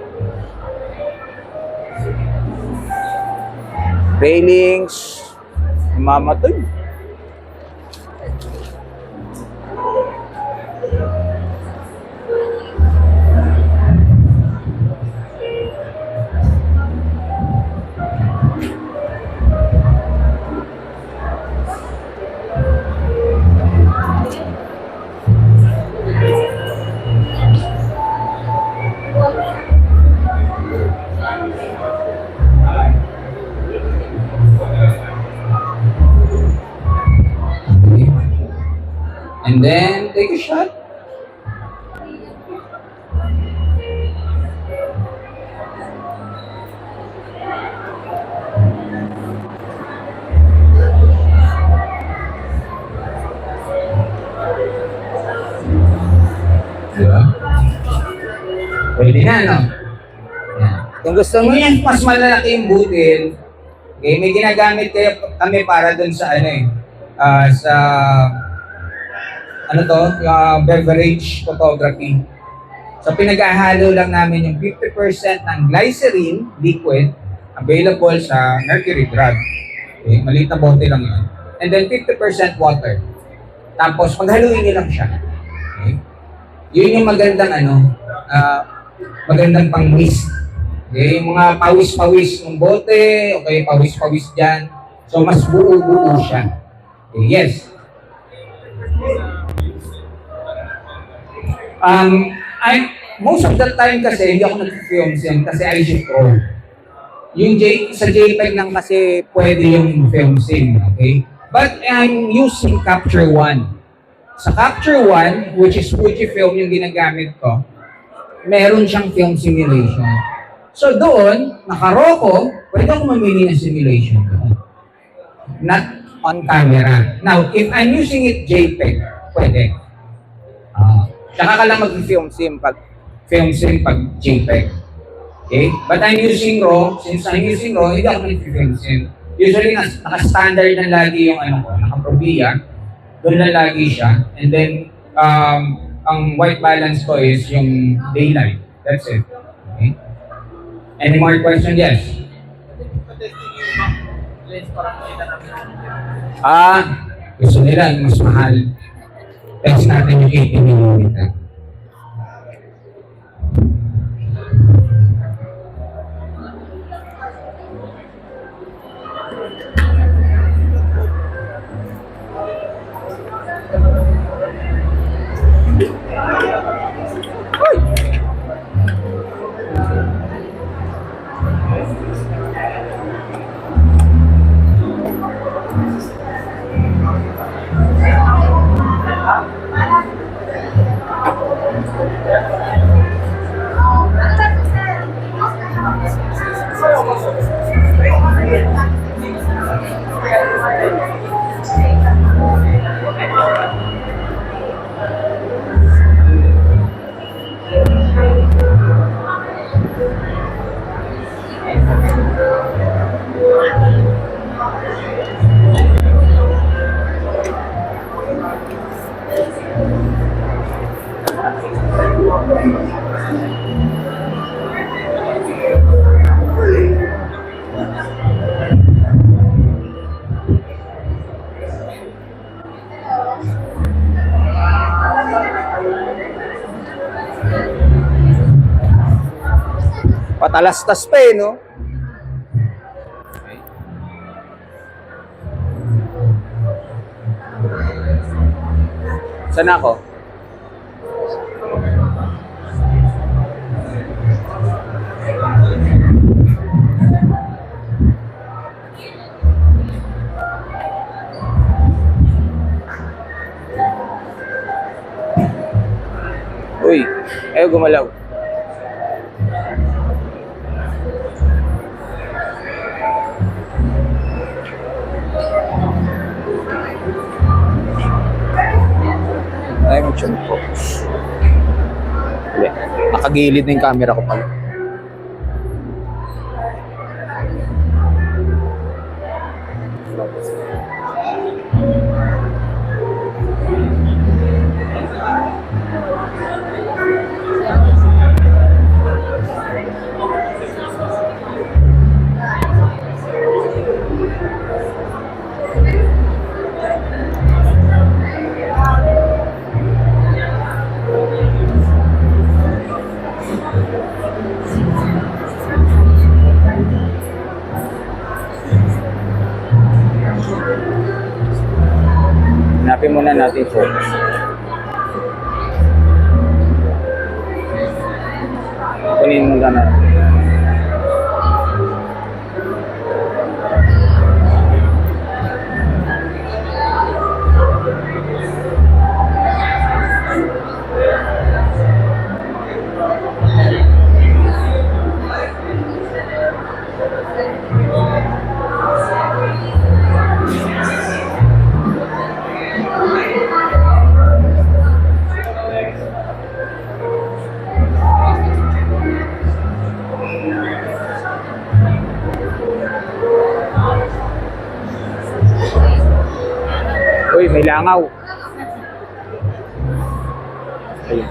Railings. Mamatod. And then, take a shot. Diba? Pwede na, no? Yan. Kung gusto mo yan, mas malalaki yung butil, okay, may ginagamit kami para dun sa beverage photography. So pinag-ahalo lang namin yung 50% ng glycerin liquid available sa mercury drug. Okay, maliit na bote lang yun. And then 50% water. Tapos paghaluin niyo lang siya. Okay? Yun yung magandang magandang pang-mist. Okay, yung mga pawis-pawis ng bote, okay, pawis-pawis dyan. So mas buo-buo siya. Okay, yes. Most of the time kasi hindi ako nag-film sim kasi I shoot roll. Yung sa JPEG lang kasi pwede yung film sim, okay? But I'm using Capture One. Sa Capture One, which is Fujifilm yung ginagamit ko, meron siyang film simulation. So doon, nakaroko, pwede ako mamili ng simulation doon. Not on camera. Now, if I'm using it JPEG, pwede. Saka ka lang mag-film sim pag JPEG. Okay? But I'm using RAW. Since I'm using RAW, hindi ako nag-film sim. Usually, naka-standard na lagi yung ano ko, naka-Provia. Doon na lagi siya. And then, ang white balance ko is yung daylight. That's it. Okay? Any more questions? Yes? Gusto nila yung mas mahal. Test natin yung 80mm. Patalastas pa eh, no? Saan ako? Uy, ayaw gumalaw. Ay, mag-focus. Hindi. Nakagilid na yung camera ko pala. Hanapin muna natin focus. Kunin muna natin. Uy, may langaw. Ayun.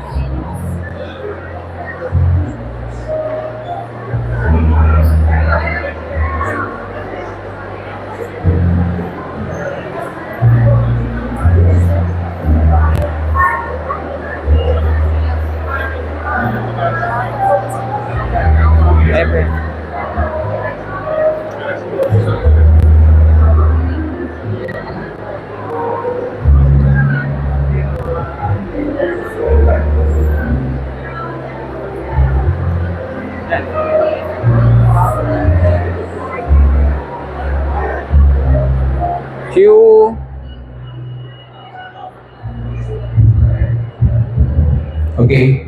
Q. Okay.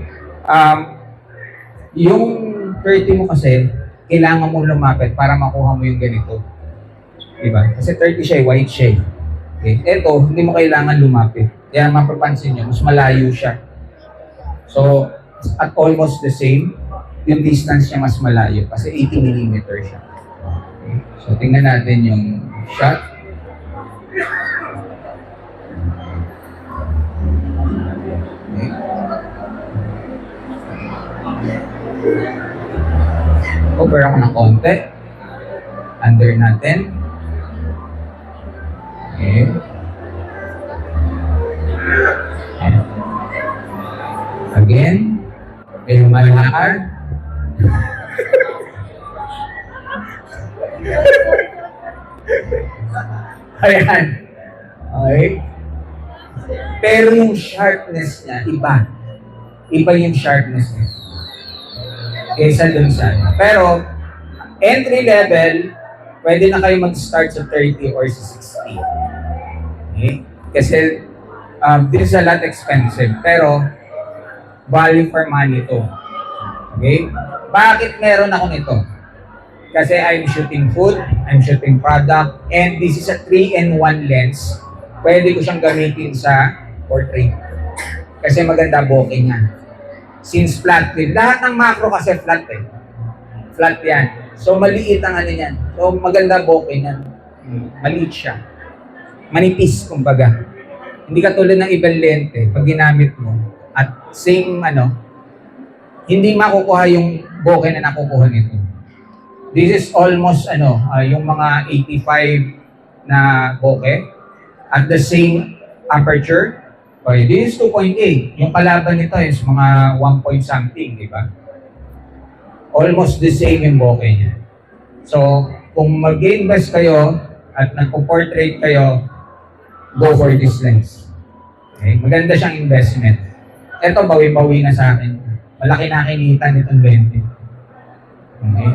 Yung 30 mo kasi, kailangan mo lumapit para makuha mo yung ganito. Diba? Kasi 30 siya, white siya. Okay. Ito, hindi mo kailangan lumapit. Kaya mapapansin nyo, mas malayo siya. So, at almost the same, yung distance niya mas malayo kasi 80 mm siya. Okay. So, tingnan natin yung shot. Okay. Over ako ng konti. Under natin. Okay. Again. Pero malakad. Ayan. Okay. Pero yung sharpness niya, iba. Iba yung sharpness niya. Kaysa dun sa pero, entry level, pwede na kayo mag-start sa 30 or sa 60. Okay? Kasi, this is a lot expensive. Pero, value for money to. Okay? Bakit meron ako nito? Kasi I'm shooting food, I'm shooting product, and this is a 3-in-1 lens. Pwede ko siyang gamitin sa portrait. Kasi maganda bokeh niya. Since flat din. Lahat ng macro kasi flat eh. Flat yan. So maliit ang ano yan. So maganda bokeh niyan. Maliit siya. Manipis kumbaga. Hindi katulad ng ibang lente pag ginamit mo. At same hindi makukuha yung bokeh na nakukuha nito. This is almost yung mga 85 na bokeh at the same aperture. Okay, this is 2.8. Yung kalaban nito is mga 1 point something, di ba? Almost the same yung bokeh niya. So, kung mag-invest kayo at nagpo-portrait kayo, go for this lens. Okay, maganda siyang investment. Ito, bawi-bawi na sa akin. Malaki na kinita nitong 20. Okay.